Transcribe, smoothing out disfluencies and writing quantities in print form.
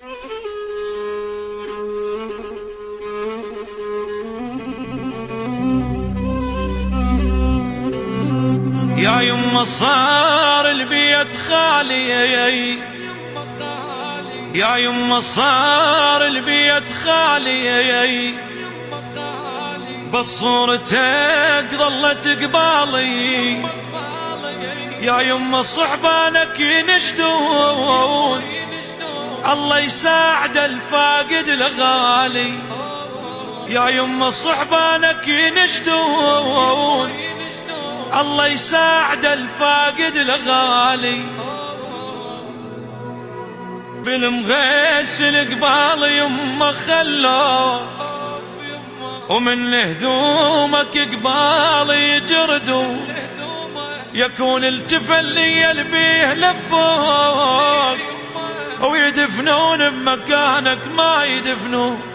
يا يما صار البيت خالي، يا يما صار البيت خالي، بس صورتك ظلت قبالي. يا يما صحبانك ينشدون، الله يساعد الفاقد الغالي. يا يما صحبانك ينشدون، الله يساعد الفاقد الغالي. بالمغسل قبال يما خلو، ومن هدومك قبال يجردوا، يكون التفلي البيه لفوك، ويدفنون بمكانك ما يدفنون.